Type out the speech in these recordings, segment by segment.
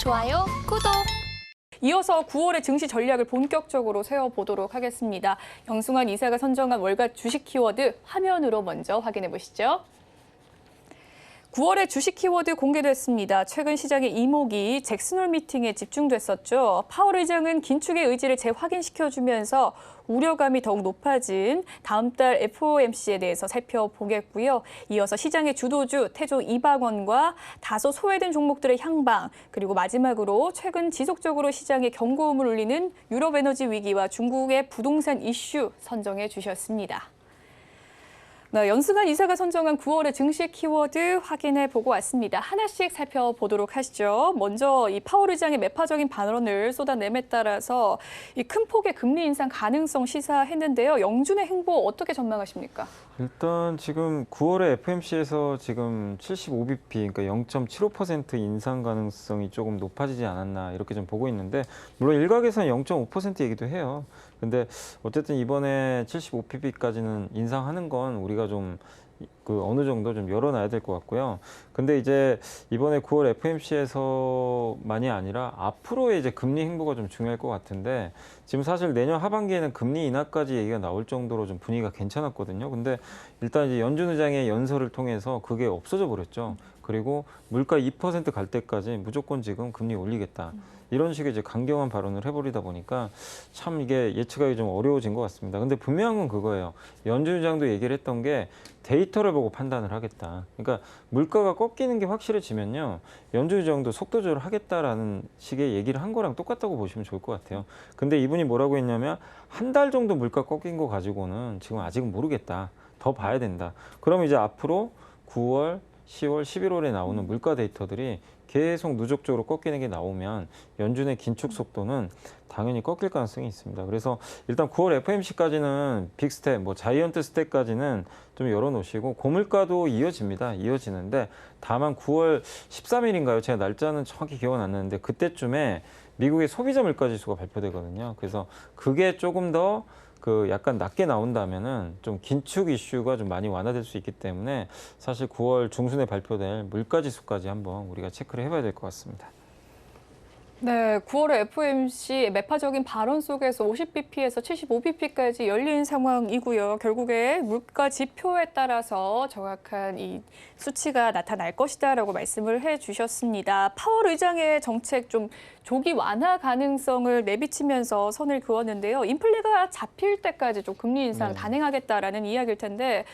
좋아요, 구독! 이어서 9월의 증시 전략을 본격적으로 세워보도록 하겠습니다. 영승환 이사가 선정한 월가 주식 키워드 화면으로 먼저 확인해 보시죠. 9월의 주식 키워드 공개됐습니다. 최근 시장의 이목이 잭슨홀 미팅에 집중됐었죠. 파월 의장은 긴축의 의지를 재확인시켜주면서 우려감이 더욱 높아진 다음 달 FOMC에 대해서 살펴보겠고요. 이어서 시장의 주도주 태조 이방원과 다소 소외된 종목들의 향방, 그리고 마지막으로 최근 지속적으로 시장에 경고음을 울리는 유럽 에너지 위기와 중국의 부동산 이슈 선정해 주셨습니다. 네, 연승환 이사가 선정한 9월의 증시 키워드 확인해 보고 왔습니다. 하나씩 살펴보도록 하시죠. 먼저 이 파월 의장의 매파적인 발언을 쏟아냄에 따라서 이 큰 폭의 금리 인상 가능성 시사했는데요. 영준의 행보 어떻게 전망하십니까? 일단 지금 9월에 FOMC에서 지금 75bp, 그러니까 0.75% 인상 가능성이 조금 높아지지 않았나 이렇게 좀 보고 있는데, 물론 일각에서는 0.5% 얘기도 해요. 근데 어쨌든 이번에 75bp까지는 인상하는 건 우리가 좀 어느 정도 좀 열어놔야 될 것 같고요. 근데 이제 이번에 9월 FOMC에서만이 아니라 앞으로의 이제 금리 행보가 좀 중요할 것 같은데, 지금 사실 내년 하반기에는 금리 인하까지 얘기가 나올 정도로 좀 분위기가 괜찮았거든요. 근데 일단 이제 연준 의장의 연설을 통해서 그게 없어져 버렸죠. 그리고 물가 2% 갈 때까지 무조건 지금 금리 올리겠다. 이런 식의 이제 강경한 발언을 해버리다 보니까 참 이게 예측하기 좀 어려워진 것 같습니다. 근데 분명한 건 그거예요. 연준 의장도 얘기를 했던 게 데이터를 보고 판단을 하겠다. 그러니까 물가가 꺾이는 게 확실해지면요, 연준 의장도 속도 조절을 하겠다라는 식의 얘기를 한 거랑 똑같다고 보시면 좋을 것 같아요. 근데 이분이 뭐라고 했냐면 한 달 정도 물가 꺾인 거 가지고는 지금 아직은 모르겠다. 더 봐야 된다. 그럼 이제 앞으로 9월, 10월, 11월에 나오는 물가 데이터들이 계속 누적적으로 꺾이는 게 나오면 연준의 긴축 속도는 당연히 꺾일 가능성이 있습니다. 그래서 일단 9월 FOMC까지는 빅스텝, 자이언트 스텝까지는 좀 열어놓으시고, 고물가도 이어집니다. 이어지는데 다만 9월 13일인가요? 제가 날짜는 정확히 기억은 안 나는데 그때쯤에 미국의 소비자 물가 지수가 발표되거든요. 그래서 그게 조금 더 약간 낮게 나온다면은 좀 긴축 이슈가 좀 많이 완화될 수 있기 때문에 사실 9월 중순에 발표될 물가 지수까지 한번 우리가 체크를 해봐야 될 것 같습니다. 네, 9월의 FOMC 매파적인 발언 속에서 50bp에서 75bp까지 열린 상황이고요. 결국에 물가 지표에 따라서 정확한 이 수치가 나타날 것이다라고 말씀을 해주셨습니다. 파월 의장의 정책 좀 조기 완화 가능성을 내비치면서 선을 그었는데요. 인플레가 잡힐 때까지 좀 금리 인상 단행하겠다라는 이야기일 텐데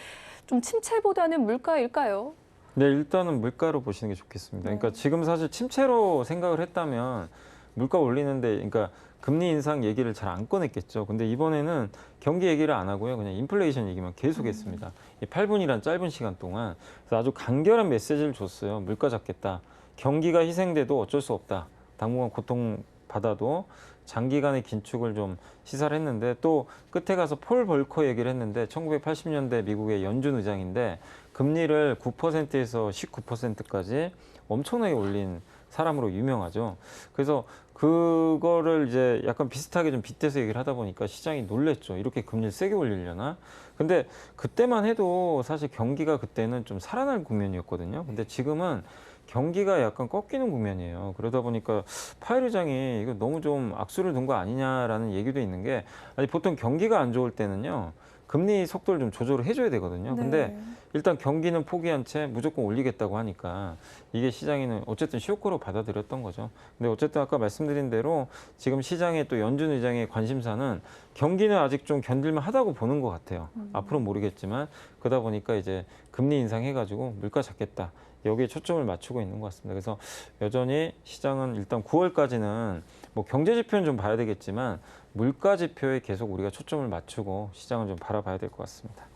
좀 침체보다는 물가일까요? 네, 일단은 물가로 보시는 게 좋겠습니다. 그러니까 지금 사실 침체로 생각을 했다면 물가 올리는데, 그러니까 금리 인상 얘기를 잘 안 꺼냈겠죠. 근데 이번에는 경기 얘기를 안 하고요, 그냥 인플레이션 얘기만 계속했습니다. 이 8분이란 짧은 시간 동안. 그래서 아주 간결한 메시지를 줬어요. 물가 잡겠다. 경기가 희생돼도 어쩔 수 없다. 당분간 고통 받아도 장기간의 긴축을 좀 시사를 했는데, 또 끝에 가서 폴 벌커 얘기를 했는데 1980년대 미국의 연준 의장인데 금리를 9%에서 19%까지 엄청나게 올린 사람으로 유명하죠. 그래서 그거를 이제 약간 비슷하게 좀 빗대서 얘기를 하다 보니까 시장이 놀랬죠. 이렇게 금리를 세게 올리려나? 근데 그때만 해도 사실 경기가 그때는 좀 살아날 국면이었거든요. 근데 지금은 경기가 약간 꺾이는 국면이에요. 그러다 보니까 파월 의장이 이거 너무 좀 악수를 둔 거 아니냐라는 얘기도 있는 게, 아니 보통 경기가 안 좋을 때는요, 금리 속도를 좀 조절을 해줘야 되거든요. 근데 일단 경기는 포기한 채 무조건 올리겠다고 하니까 이게 시장에는 어쨌든 쇼크로 받아들였던 거죠. 근데 어쨌든 아까 말씀드린 대로 지금 시장의 또 연준 의장의 관심사는 경기는 아직 좀 견딜만 하다고 보는 것 같아요. 앞으로는 모르겠지만 그러다 보니까 이제 금리 인상해가지고 물가 잡겠다. 여기에 초점을 맞추고 있는 것 같습니다. 그래서 여전히 시장은 일단 9월까지는 경제 지표는 좀 봐야 되겠지만 물가 지표에 계속 우리가 초점을 맞추고 시장을 좀 바라봐야 될 것 같습니다.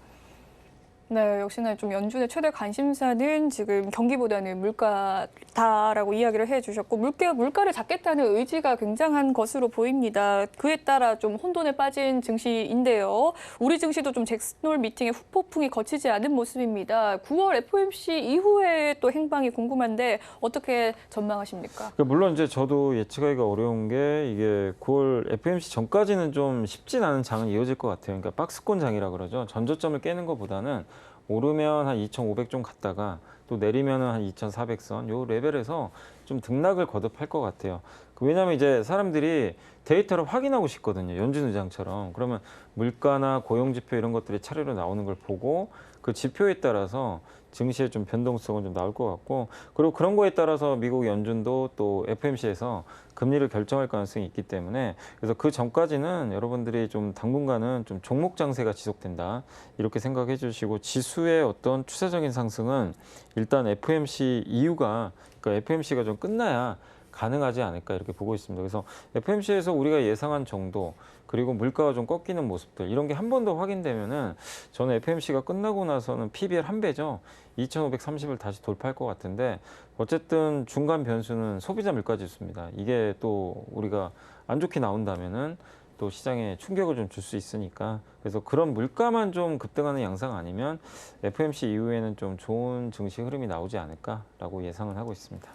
네, 역시나 좀 연준의 최대 관심사는 지금 경기보다는 물가다라고 이야기를 해주셨고, 물가를 잡겠다는 의지가 굉장한 것으로 보입니다. 그에 따라 좀 혼돈에 빠진 증시인데요. 우리 증시도 좀 잭슨홀 미팅의 후폭풍이 거치지 않은 모습입니다. 9월 FOMC 이후에 또 행방이 궁금한데 어떻게 전망하십니까? 물론 이제 저도 예측하기가 어려운 게, 이게 9월 FOMC 전까지는 좀 쉽진 않은 장은 이어질 것 같아요. 그러니까 박스권 장이라 그러죠. 전저점을 깨는 것보다는 오르면 한 2,500 좀 갔다가 또 또 내리면은 한 2,400선 요 레벨에서 좀 등락을 거듭할 것 같아요. 왜냐하면 이제 사람들이 데이터를 확인하고 싶거든요. 연준 의장처럼. 그러면 물가나 고용 지표 이런 것들이 차례로 나오는 걸 보고 그 지표에 따라서 증시의 좀 변동성은 좀 나올 것 같고, 그리고 그런 거에 따라서 미국 연준도 또 FOMC에서 금리를 결정할 가능성이 있기 때문에, 그래서 그 전까지는 여러분들이 좀 당분간은 좀 종목 장세가 지속된다 이렇게 생각해 주시고, 지수의 어떤 추세적인 상승은 일단 FOMC 이유가, 그러니까 FOMC가 좀 끝나야 가능하지 않을까 이렇게 보고 있습니다. 그래서 FOMC에서 우리가 예상한 정도, 그리고 물가가 좀 꺾이는 모습들, 이런 게 한 번 더 확인되면은 저는 FOMC가 끝나고 나서는 PBR 한 배죠. 2,530을 다시 돌파할 것 같은데, 어쨌든 중간 변수는 소비자 물가 지수입니다. 이게 또 우리가 안 좋게 나온다면은 또 시장에 충격을 좀 줄 수 있으니까, 그래서 그런 물가만 좀 급등하는 양상 아니면 FOMC 이후에는 좀 좋은 증시 흐름이 나오지 않을까라고 예상을 하고 있습니다.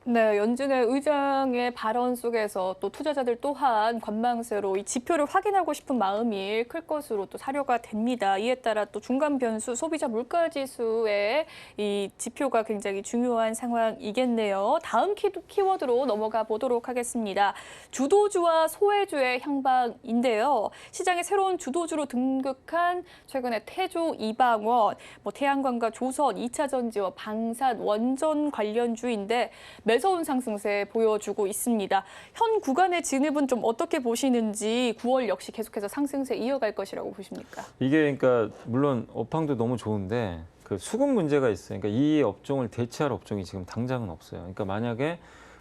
네, 연준의 의장의 발언 속에서 또 투자자들 또한 관망세로 이 지표를 확인하고 싶은 마음이 클 것으로 또 사료가 됩니다. 이에 따라 또 중간 변수 소비자 물가 지수의 이 지표가 굉장히 중요한 상황이겠네요. 다음 키워드로 넘어가 보도록 하겠습니다. 주도주와 소외주의 향방인데요. 시장에 새로운 주도주로 등극한 최근에 태조, 이방원, 태양광과 조선, 2차 전지와 방산, 원전 관련주인데 매서운 상승세 보여주고 있습니다. 현 구간의 진입은 좀 어떻게 보시는지, 9월 역시 계속해서 상승세 이어갈 것이라고 보십니까? 이게 그러니까 물론 업황도 너무 좋은데 그 수급 문제가 있어요. 그러니까 이 업종을 대체할 업종이 지금 당장은 없어요. 그러니까 만약에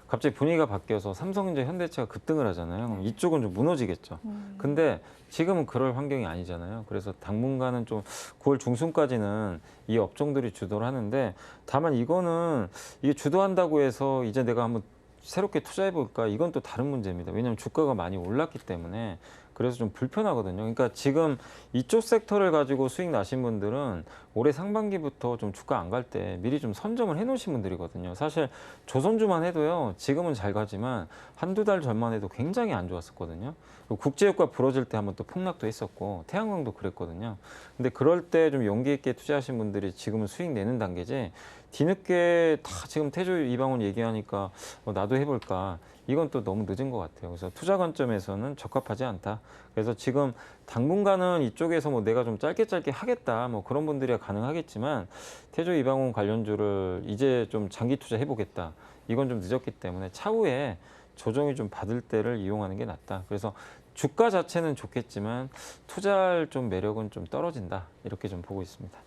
갑자기 분위기가 바뀌어서 삼성전자, 현대차가 급등을 하잖아요. 그럼 이쪽은 좀 무너지겠죠. 근데 지금은 그럴 환경이 아니잖아요. 그래서 당분간은 좀 9월 중순까지는 이 업종들이 주도를 하는데, 다만 이거는 이게 주도한다고 해서 이제 내가 한번 새롭게 투자해 볼까, 이건 또 다른 문제입니다. 왜냐하면 주가가 많이 올랐기 때문에. 그래서 좀 불편하거든요. 그러니까 지금 이쪽 섹터를 가지고 수익 나신 분들은 올해 상반기부터 좀 주가 안 갈 때 미리 좀 선점을 해 놓으신 분들이거든요. 사실 조선주만 해도요, 지금은 잘 가지만 한두 달 전만 해도 굉장히 안 좋았었거든요. 국제유가 부러질 때 한번 또 폭락도 했었고, 태양광도 그랬거든요. 근데 그럴 때 좀 용기 있게 투자하신 분들이 지금은 수익 내는 단계지, 뒤늦게 다 지금 태조, 이방원 얘기하니까 나도 해볼까, 이건 또 너무 늦은 것 같아요. 그래서 투자 관점에서는 적합하지 않다. 그래서 지금 당분간은 이쪽에서 내가 좀 짧게 하겠다, 그런 분들이야 가능하겠지만, 태조, 이방원 관련주를 이제 좀 장기 투자 해보겠다, 이건 좀 늦었기 때문에 차후에 조정이 좀 받을 때를 이용하는 게 낫다. 그래서 주가 자체는 좋겠지만 투자할 좀 매력은 좀 떨어진다, 이렇게 좀 보고 있습니다.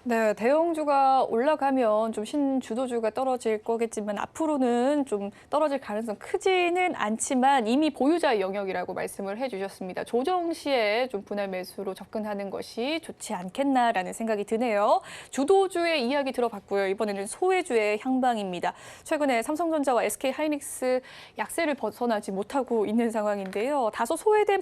네, 대형주가 올라가면 좀 신주도주가 떨어질 거겠지만 앞으로는 좀 떨어질 가능성 크지는 않지만 이미 보유자의 영역이라고 말씀을 해주셨습니다. 조정 시에 좀 분할 매수로 접근하는 것이 좋지 않겠나라는 생각이 드네요. 주도주의 이야기 들어봤고요. 이번에는 소외주의 향방입니다. 최근에 삼성전자와 SK하이닉스 약세를 벗어나지 못하고 있는 상황인데요. 다소 소외된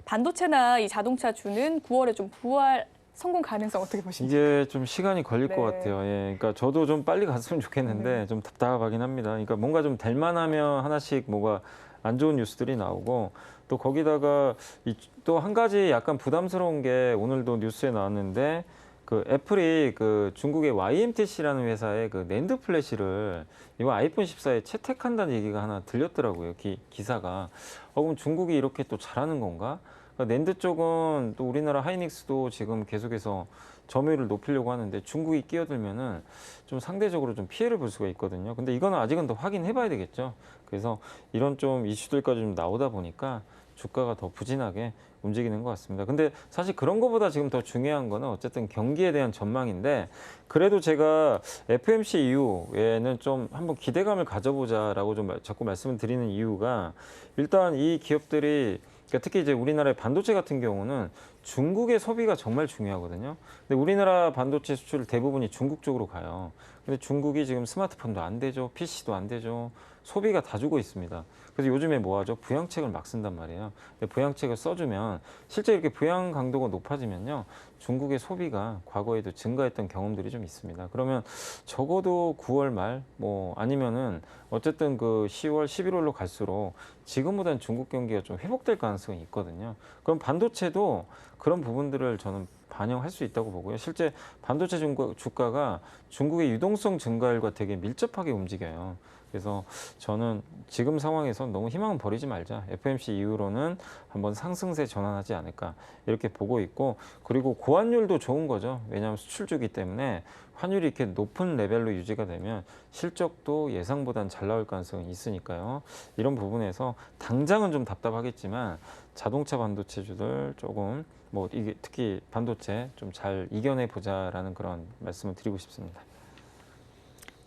반도체나 이 자동차주는 9월에 좀 부활 성공 가능성 어떻게 보십니까? 이게 좀 시간이 걸릴 네. 것 같아요. 예, 그러니까 저도 좀 빨리 갔으면 좋겠는데 좀 답답하긴 합니다. 그러니까 뭔가 좀 될 만하면 하나씩 뭐가 안 좋은 뉴스들이 나오고, 또 거기다가 또 한 가지 약간 부담스러운 게 오늘도 뉴스에 나왔는데, 그 애플이 그 중국의 YMTC라는 회사의 그 낸드 플래시를 이거 아이폰 14에 채택한다는 얘기가 하나 들렸더라고요. 기사가. 그럼 중국이 이렇게 또 잘하는 건가? 낸드 쪽은 또 우리나라 하이닉스도 지금 계속해서 점유율을 높이려고 하는데, 중국이 끼어들면은 좀 상대적으로 좀 피해를 볼 수가 있거든요. 근데 이거는 아직은 더 확인해 봐야 되겠죠. 그래서 이런 좀 이슈들까지 좀 나오다 보니까 주가가 더 부진하게 움직이는 것 같습니다. 근데 사실 그런 것보다 지금 더 중요한 거는 어쨌든 경기에 대한 전망인데, 그래도 제가 FOMC 이후에는 좀 한번 기대감을 가져보자라고 좀 자꾸 말씀을 드리는 이유가, 일단 이 기업들이, 그러니까 특히 이제 우리나라의 반도체 같은 경우는 중국의 소비가 정말 중요하거든요. 근데 우리나라 반도체 수출 대부분이 중국 쪽으로 가요. 근데 중국이 지금 스마트폰도 안 되죠, PC도 안 되죠. 소비가 다 주고 있습니다. 그래서 요즘에 뭐 하죠? 부양책을 막 쓴단 말이에요. 근데 부양책을 써주면 실제 이렇게 부양 강도가 높아지면요, 중국의 소비가 과거에도 증가했던 경험들이 좀 있습니다. 그러면 적어도 9월 말 아니면은 어쨌든 그 10월, 11월로 갈수록 지금보다는 중국 경기가 좀 회복될 가능성이 있거든요. 그럼 반도체도 그런 부분들을 저는 반영할 수 있다고 보고요. 실제 반도체 주가가 중국의 유동성 증가율과 되게 밀접하게 움직여요. 그래서 저는 지금 상황에서 너무 희망은 버리지 말자. FOMC 이후로는 한번 상승세 전환하지 않을까 이렇게 보고 있고, 그리고 고환율도 좋은 거죠. 왜냐하면 수출주기 때문에 환율이 이렇게 높은 레벨로 유지가 되면 실적도 예상보다는 잘 나올 가능성이 있으니까요. 이런 부분에서 당장은 좀 답답하겠지만 자동차 반도체주들 조금 뭐 이게 특히 반도체 좀 잘 이겨내 보자라는 그런 말씀을 드리고 싶습니다.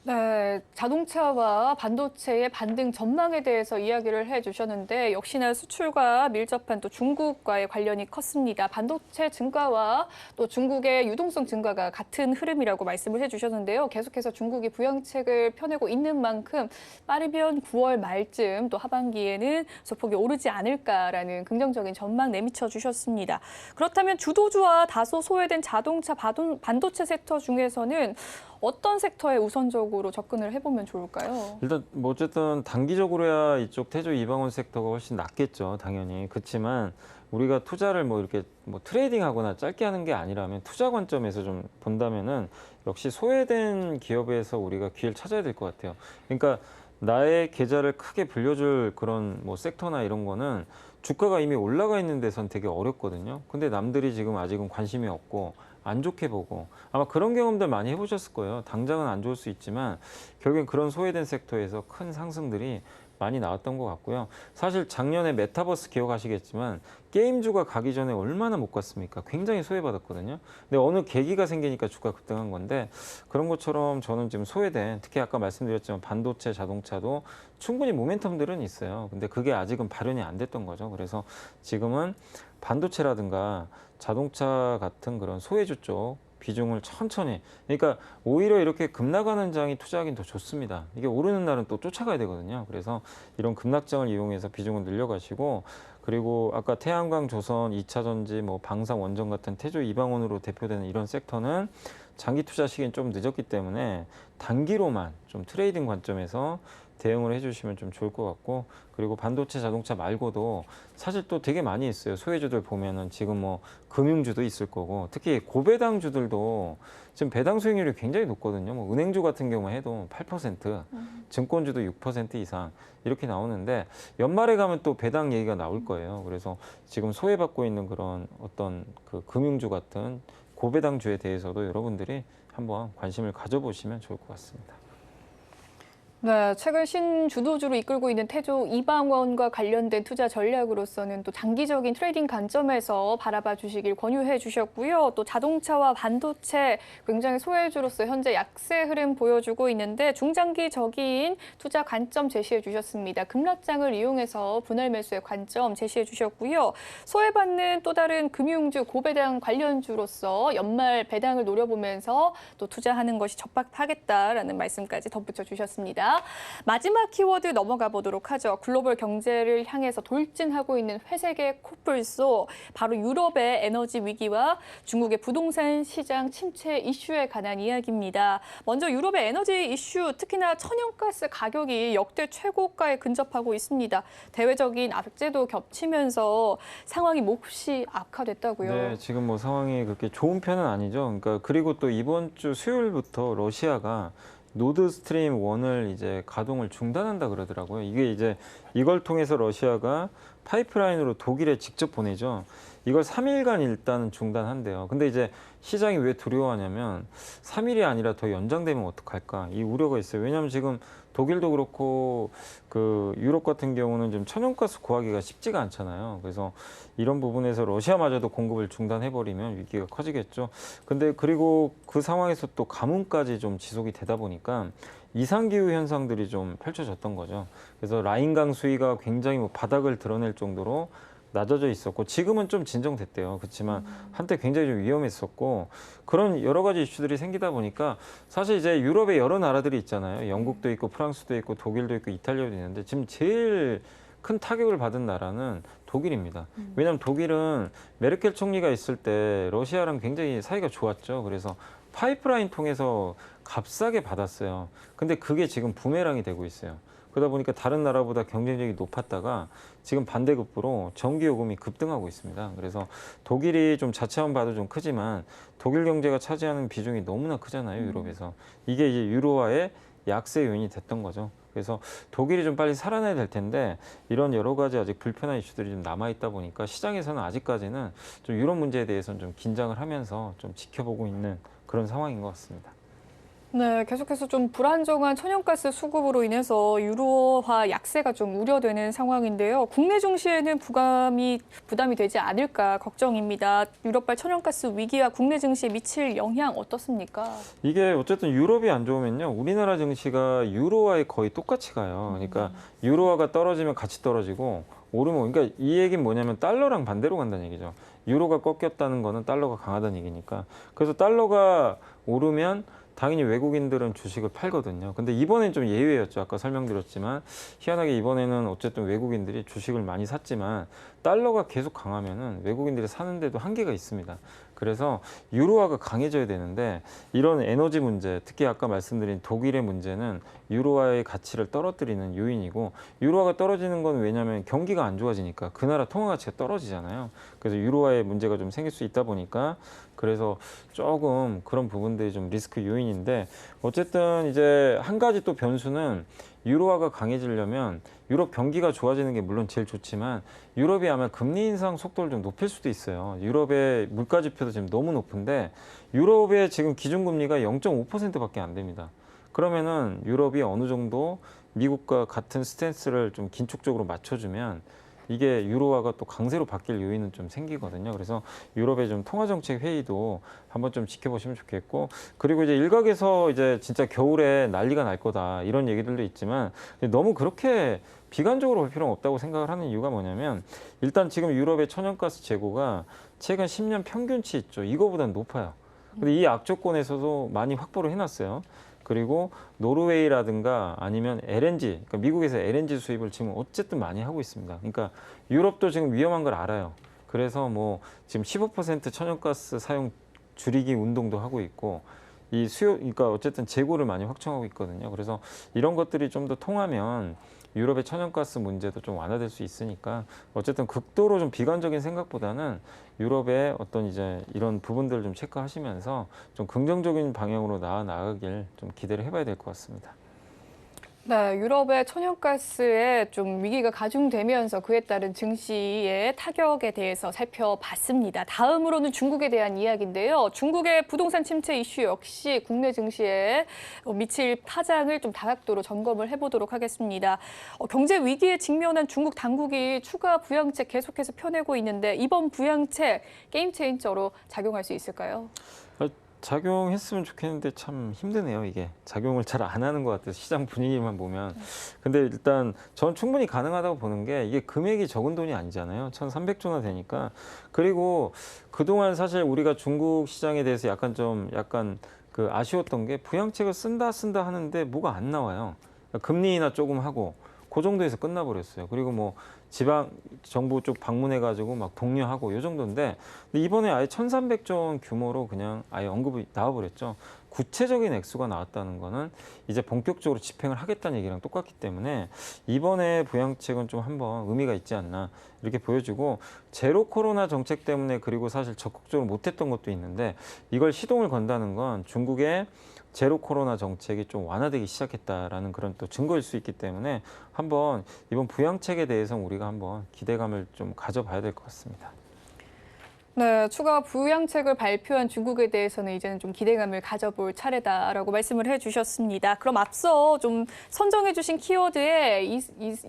네, 자동차와 반도체의 반등 전망에 대해서 이야기를 해주셨는데 역시나 수출과 밀접한 또 중국과의 관련이 컸습니다. 반도체 증가와 또 중국의 유동성 증가가 같은 흐름이라고 말씀을 해주셨는데요. 계속해서 중국이 부양책을 펴내고 있는 만큼 빠르면 9월 말쯤 또 하반기에는 소폭이 오르지 않을까라는 긍정적인 전망 내미쳐 주셨습니다. 그렇다면 주도주와 다소 소외된 자동차 반도체 섹터 중에서는 어떤 섹터에 우선적으로 접근을 해보면 좋을까요? 일단 뭐 어쨌든 단기적으로야 이쪽 태조 이방원 섹터가 훨씬 낫겠죠, 당연히. 그렇지만 우리가 투자를 뭐 이렇게 뭐 트레이딩하거나 짧게 하는 게 아니라면 투자 관점에서 좀 본다면은 역시 소외된 기업에서 우리가 기회를 찾아야 될 것 같아요. 그러니까 나의 계좌를 크게 불려줄 그런 뭐 섹터나 이런 거는 주가가 이미 올라가 있는 데선 되게 어렵거든요. 근데 남들이 지금 아직은 관심이 없고 안 좋게 보고 아마 그런 경험들 많이 해보셨을 거예요. 당장은 안 좋을 수 있지만 결국엔 그런 소외된 섹터에서 큰 상승들이 많이 나왔던 것 같고요. 사실 작년에 메타버스 기억하시겠지만 게임주가 가기 전에 얼마나 못 갔습니까? 굉장히 소외받았거든요. 근데 어느 계기가 생기니까 주가 급등한 건데 그런 것처럼 저는 지금 소외된, 특히 아까 말씀드렸지만 반도체, 자동차도 충분히 모멘텀들은 있어요. 근데 그게 아직은 발현이 안 됐던 거죠. 그래서 지금은 반도체라든가 자동차 같은 그런 소외주 쪽 비중을 천천히, 그러니까 오히려 이렇게 급락하는 장이 투자하기는 더 좋습니다. 이게 오르는 날은 또 쫓아가야 되거든요. 그래서 이런 급락장을 이용해서 비중을 늘려가시고, 그리고 아까 태양광, 조선, 2차 전지, 뭐 방산, 원전 같은 태조 이방원으로 대표되는 이런 섹터는 장기 투자 시기는 좀 늦었기 때문에 단기로만 좀 트레이딩 관점에서 대응을 해주시면 좀 좋을 것 같고, 그리고 반도체, 자동차 말고도 사실 또 되게 많이 있어요. 소외주들 보면은 지금 뭐 금융주도 있을 거고, 특히 고배당주들도 지금 배당 수익률이 굉장히 높거든요. 뭐 은행주 같은 경우에 해도 8%, 증권주도 6% 이상 이렇게 나오는데 연말에 가면 또 배당 얘기가 나올 거예요. 그래서 지금 소외받고 있는 그런 어떤 그 금융주 같은 고배당주에 대해서도 여러분들이 한번 관심을 가져보시면 좋을 것 같습니다. 네, 최근 신주도주로 이끌고 있는 태조 이방원과 관련된 투자 전략으로서는 또 장기적인 트레이딩 관점에서 바라봐 주시길 권유해 주셨고요. 또 자동차와 반도체 굉장히 소외주로서 현재 약세 흐름 보여주고 있는데 중장기적인 투자 관점 제시해 주셨습니다. 급락장을 이용해서 분할 매수의 관점 제시해 주셨고요. 소외받는 또 다른 금융주, 고배당 관련주로서 연말 배당을 노려보면서 또 투자하는 것이 적합하겠다라는 말씀까지 덧붙여 주셨습니다. 마지막 키워드 넘어가 보도록 하죠. 글로벌 경제를 향해서 돌진하고 있는 회색의 코뿔소, 바로 유럽의 에너지 위기와 중국의 부동산 시장 침체 이슈에 관한 이야기입니다. 먼저 유럽의 에너지 이슈, 특히나 천연가스 가격이 역대 최고가에 근접하고 있습니다. 대외적인 악재도 겹치면서 상황이 몹시 악화됐다고요. 네, 지금 뭐 상황이 그렇게 좋은 편은 아니죠. 그러니까 그리고 또 이번 주 수요일부터 러시아가 노드 스트림 1을 이제 가동을 중단한다 그러더라고요. 이게 이제 이걸 통해서 러시아가 파이프라인으로 독일에 직접 보내죠. 이걸 3일간 일단은 중단한대요. 근데 이제 시장이 왜 두려워하냐면 3일이 아니라 더 연장되면 어떡할까? 이 우려가 있어요. 왜냐하면 지금 독일도 그렇고 그 유럽 같은 경우는 좀 천연가스 구하기가 쉽지가 않잖아요. 그래서 이런 부분에서 러시아마저도 공급을 중단해버리면 위기가 커지겠죠. 근데 그리고 그 상황에서 또 가뭄까지 좀 지속이 되다 보니까 이상기후 현상들이 좀 펼쳐졌던 거죠. 그래서 라인강 수위가 굉장히 뭐 바닥을 드러낼 정도로 낮아져 있었고 지금은 좀 진정됐대요. 그렇지만 한때 굉장히 좀 위험했었고 그런 여러 가지 이슈들이 생기다 보니까 사실 이제 유럽의 여러 나라들이 있잖아요. 영국도 있고 프랑스도 있고 독일도 있고 이탈리아도 있는데 지금 제일 큰 타격을 받은 나라는 독일입니다. 왜냐하면 독일은 메르켈 총리가 있을 때 러시아랑 굉장히 사이가 좋았죠. 그래서 파이프라인 통해서 값싸게 받았어요. 근데 그게 지금 부메랑이 되고 있어요. 그러다 보니까 다른 나라보다 경쟁력이 높았다가 지금 반대급부로 전기요금이 급등하고 있습니다. 그래서 독일이 좀 자체만 봐도 좀 크지만 독일 경제가 차지하는 비중이 너무나 크잖아요, 유럽에서. 이게 이제 유로화의 약세 요인이 됐던 거죠. 그래서 독일이 좀 빨리 살아나야 될 텐데 이런 여러 가지 아직 불편한 이슈들이 좀 남아 있다 보니까 시장에서는 아직까지는 좀 유럽 문제에 대해서는 좀 긴장을 하면서 좀 지켜보고 있는 그런 상황인 것 같습니다. 네, 계속해서 좀 불안정한 천연가스 수급으로 인해서 유로화 약세가 좀 우려되는 상황인데요. 국내 증시에는 부담이 되지 않을까 걱정입니다. 유럽발 천연가스 위기와 국내 증시에 미칠 영향 어떻습니까? 이게 어쨌든 유럽이 안 좋으면요, 우리나라 증시가 유로화에 거의 똑같이 가요. 그러니까 유로화가 떨어지면 같이 떨어지고 오르면, 그러니까 이 얘기는 뭐냐면 달러랑 반대로 간다는 얘기죠. 유로가 꺾였다는 거는 달러가 강하다는 얘기니까. 그래서 달러가 오르면 당연히 외국인들은 주식을 팔거든요. 근데 이번엔 좀 예외였죠. 아까 설명드렸지만 희한하게 이번에는 어쨌든 외국인들이 주식을 많이 샀지만 달러가 계속 강하면은 외국인들이 사는데도 한계가 있습니다. 그래서 유로화가 강해져야 되는데 이런 에너지 문제, 특히 아까 말씀드린 독일의 문제는 유로화의 가치를 떨어뜨리는 요인이고, 유로화가 떨어지는 건 왜냐하면 경기가 안 좋아지니까 그 나라 통화 가치가 떨어지잖아요. 그래서 유로화의 문제가 좀 생길 수 있다 보니까 그래서 조금 그런 부분들이 좀 리스크 요인인데, 어쨌든 이제 한 가지 또 변수는 유로화가 강해지려면 유럽 경기가 좋아지는 게 물론 제일 좋지만 유럽이 아마 금리 인상 속도를 좀 높일 수도 있어요. 유럽의 물가 지표도 지금 너무 높은데 유럽의 지금 기준금리가 0.5%밖에 안 됩니다. 그러면은 유럽이 어느 정도 미국과 같은 스탠스를 좀 긴축적으로 맞춰주면 이게 유로화가 또 강세로 바뀔 요인은 좀 생기거든요. 그래서 유럽의 좀 통화정책 회의도 한번 좀 지켜보시면 좋겠고, 그리고 이제 일각에서 이제 진짜 겨울에 난리가 날 거다 이런 얘기들도 있지만 너무 그렇게 비관적으로 볼 필요는 없다고 생각을 하는 이유가 뭐냐면, 일단 지금 유럽의 천연가스 재고가 최근 10년 평균치 있죠. 이거보다는 높아요. 근데 이 악조건에서도 많이 확보를 해놨어요. 그리고 노르웨이라든가 아니면 LNG, 그러니까 미국에서 LNG 수입을 지금 어쨌든 많이 하고 있습니다. 그러니까 유럽도 지금 위험한 걸 알아요. 그래서 뭐 지금 15% 천연가스 사용 줄이기 운동도 하고 있고, 이 수요, 그러니까 어쨌든 재고를 많이 확충하고 있거든요. 그래서 이런 것들이 좀 더 통하면 유럽의 천연가스 문제도 좀 완화될 수 있으니까 어쨌든 극도로 좀 비관적인 생각보다는 유럽의 어떤 이제 이런 부분들을 좀 체크하시면서 좀 긍정적인 방향으로 나아가길 좀 기대를 해봐야 될 것 같습니다. 네, 유럽의 천연가스에 좀 위기가 가중되면서 그에 따른 증시의 타격에 대해서 살펴봤습니다. 다음으로는 중국에 대한 이야기인데요. 중국의 부동산 침체 이슈 역시 국내 증시에 미칠 파장을 좀 다각도로 점검을 해보도록 하겠습니다. 경제 위기에 직면한 중국 당국이 추가 부양책 계속해서 펴내고 있는데 이번 부양책 게임 체인저로 작용할 수 있을까요? 작용했으면 좋겠는데 참 힘드네요, 이게. 작용을 잘 안 하는 것 같아요, 시장 분위기만 보면. 근데 일단 전 충분히 가능하다고 보는 게, 이게 금액이 적은 돈이 아니잖아요. 1,300조나 되니까. 그리고 그동안 사실 우리가 중국 시장에 대해서 약간 그 아쉬웠던 게, 부양책을 쓴다 하는데 뭐가 안 나와요. 금리 인하 조금 하고 그 정도에서 끝나버렸어요. 그리고 뭐 지방 정부 쪽 방문해가지고 막 독려하고 요 정도인데, 근데 이번에 아예 1,300조 원 규모로 그냥 아예 언급이 나와버렸죠. 구체적인 액수가 나왔다는 거는 이제 본격적으로 집행을 하겠다는 얘기랑 똑같기 때문에 이번에 부양책은 좀 한번 의미가 있지 않나 이렇게 보여지고, 제로 코로나 정책 때문에 그리고 사실 적극적으로 못했던 것도 있는데 이걸 시동을 건다는 건 중국의 제로 코로나 정책이 좀 완화되기 시작했다라는 그런 또 증거일 수 있기 때문에 한번 이번 부양책에 대해서 우리가 한번 기대감을 좀 가져봐야 될 것 같습니다. 네, 추가 부양책을 발표한 중국에 대해서는 이제는 좀 기대감을 가져볼 차례다라고 말씀을 해주셨습니다. 그럼 앞서 좀 선정해주신 키워드에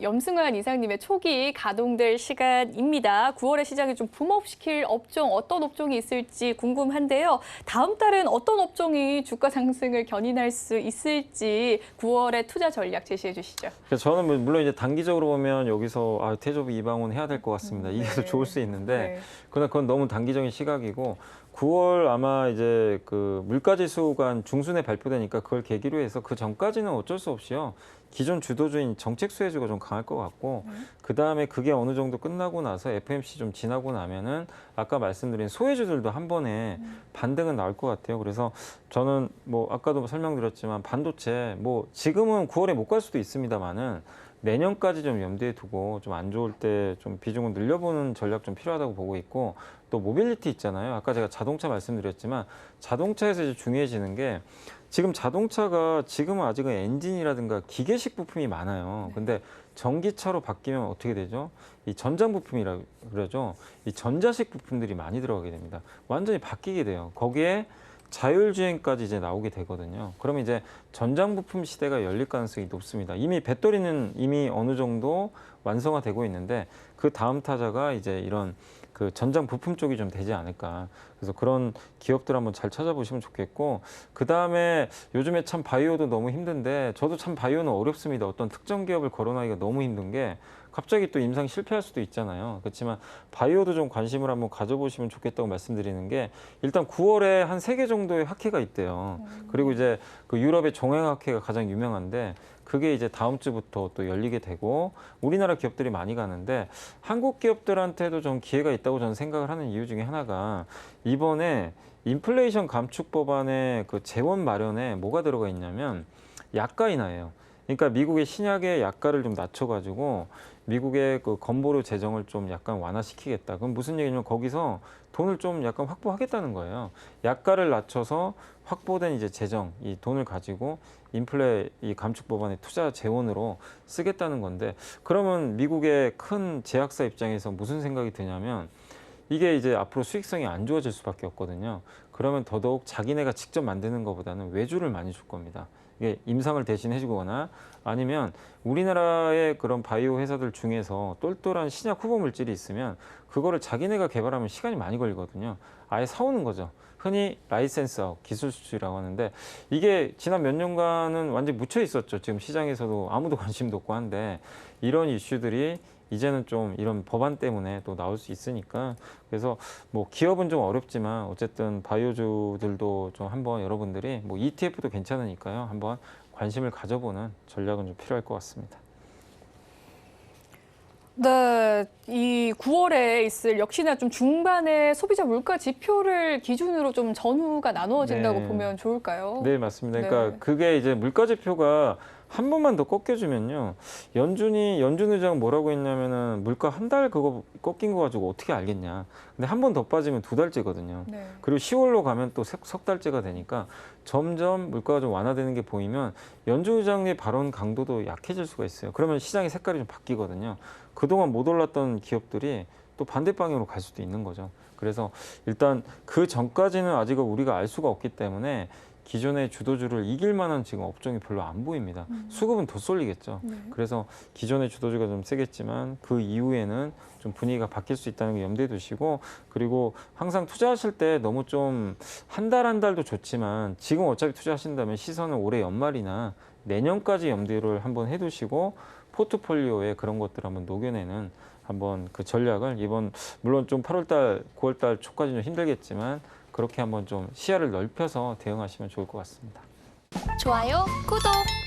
염승환 이사님의 촉이 가동될 시간입니다. 9월에 시장에 좀 붐업시킬 업종, 어떤 업종이 있을지 궁금한데요. 다음 달은 어떤 업종이 주가 상승을 견인할 수 있을지 9월의 투자 전략 제시해 주시죠. 저는 물론 이제 단기적으로 보면 여기서 태저브 이방원 해야 될 것 같습니다. 이게 더 네. 좋을 수 있는데, 네. 그러나 그건 너무 단기적인 시각이고, 9월 아마 이제 그 물가지수가 중순에 발표되니까 그걸 계기로 해서 그 전까지는 어쩔 수 없이요, 기존 주도주인 정책 수혜주가 좀 강할 것 같고 그 다음에 그게 어느 정도 끝나고 나서 FOMC 좀 지나고 나면은 아까 말씀드린 소외주들도 한 번에 반등은 나올 것 같아요. 그래서 저는 뭐 아까도 설명드렸지만 반도체 뭐 지금은 9월에 못 갈 수도 있습니다만은 내년까지 좀 염두에 두고 좀 안 좋을 때 좀 비중을 늘려보는 전략 좀 필요하다고 보고 있고 또 모빌리티 있잖아요. 아까 제가 자동차 말씀드렸지만 자동차에서 이제 중요해지는 게 지금 자동차가 지금은 아직은 엔진이라든가 기계식 부품이 많아요. 근데 전기차로 바뀌면 어떻게 되죠? 이 전장 부품이라고 그러죠. 이 전자식 부품들이 많이 들어가게 됩니다. 완전히 바뀌게 돼요. 거기에 자율주행까지 이제 나오게 되거든요. 그러면 이제 전장 부품 시대가 열릴 가능성이 높습니다. 이미 배터리는 이미 어느 정도 완성화되고 있는데 그 다음 타자가 이제 이런 그 전장 부품 쪽이 좀 되지 않을까. 그래서 그런 기업들 한번 잘 찾아보시면 좋겠고 그 다음에 요즘에 참 바이오도 너무 힘든데 저도 참 바이오는 어렵습니다. 어떤 특정 기업을 거론하기가 너무 힘든 게 갑자기 또 임상 실패할 수도 있잖아요. 그렇지만 바이오도 좀 관심을 한번 가져보시면 좋겠다고 말씀드리는 게 일단 9월에 한 3개 정도의 학회가 있대요. 그리고 이제 그 유럽의 종횡학회가 가장 유명한데 그게 이제 다음 주부터 또 열리게 되고 우리나라 기업들이 많이 가는데 한국 기업들한테도 좀 기회가 있다고 저는 생각을 하는 이유 중에 하나가 이번에 인플레이션 감축 법안의 그 재원 마련에 뭐가 들어가 있냐면 약가 인하예요. 그러니까 미국의 신약의 약가를 좀 낮춰가지고 미국의 그 건보료 재정을 좀 약간 완화시키겠다. 그럼 무슨 얘기냐면 거기서 돈을 좀 약간 확보하겠다는 거예요. 약가를 낮춰서 확보된 이제 재정, 이 돈을 가지고 인플레 이 감축 법안의 투자 재원으로 쓰겠다는 건데 그러면 미국의 큰 제약사 입장에서 무슨 생각이 드냐면 이게 이제 앞으로 수익성이 안 좋아질 수밖에 없거든요. 그러면 더더욱 자기네가 직접 만드는 것보다는 외주를 많이 줄 겁니다. 이게 임상을 대신 해주거나 아니면 우리나라의 그런 바이오 회사들 중에서 똘똘한 신약 후보 물질이 있으면 그거를 자기네가 개발하면 시간이 많이 걸리거든요. 아예 사오는 거죠. 흔히 라이센스아웃, 기술 수출이라고 하는데 이게 지난 몇 년간은 완전히 묻혀 있었죠. 지금 시장에서도 아무도 관심도 없고 한데 이런 이슈들이 이제는 좀 이런 법안 때문에 또 나올 수 있으니까 그래서 뭐 기업은 좀 어렵지만 어쨌든 바이오주들도 좀 한번 여러분들이 뭐 ETF도 괜찮으니까요. 한번 관심을 가져보는 전략은 좀 필요할 것 같습니다. 네, 이 9월에 있을 역시나 좀 중반에 소비자 물가 지표를 기준으로 좀 전후가 나누어진다고 네. 보면 좋을까요? 네, 맞습니다. 네. 그러니까 그게 이제 물가 지표가 한 번만 더 꺾여주면요. 연준 의장 뭐라고 했냐면은 물가 한 달 그거 꺾인 거 가지고 어떻게 알겠냐. 근데 한 번 더 빠지면 2달째거든요. 네. 그리고 10월로 가면 또 석 달째가 되니까 점점 물가가 좀 완화되는 게 보이면 연준 의장의 발언 강도도 약해질 수가 있어요. 그러면 시장의 색깔이 좀 바뀌거든요. 그동안 못 올랐던 기업들이 또 반대 방향으로 갈 수도 있는 거죠. 그래서 일단 그 전까지는 아직 우리가 알 수가 없기 때문에 기존의 주도주를 이길 만한 지금 업종이 별로 안 보입니다. 수급은 더 쏠리겠죠. 네. 그래서 기존의 주도주가 좀 세겠지만 그 이후에는 좀 분위기가 바뀔 수 있다는 거 염두에 두시고 그리고 항상 투자하실 때 너무 좀 한 달도 좋지만 지금 어차피 투자하신다면 시선은 올해 연말이나 내년까지 염두를 한번 해두시고 포트폴리오에 그런 것들을 한번 녹여내는 한번 그 전략을 이번 물론 좀 8월달, 9월달 초까지 좀 힘들겠지만 그렇게 한번 좀 시야를 넓혀서 대응하시면 좋을 것 같습니다. 좋아요, 구독!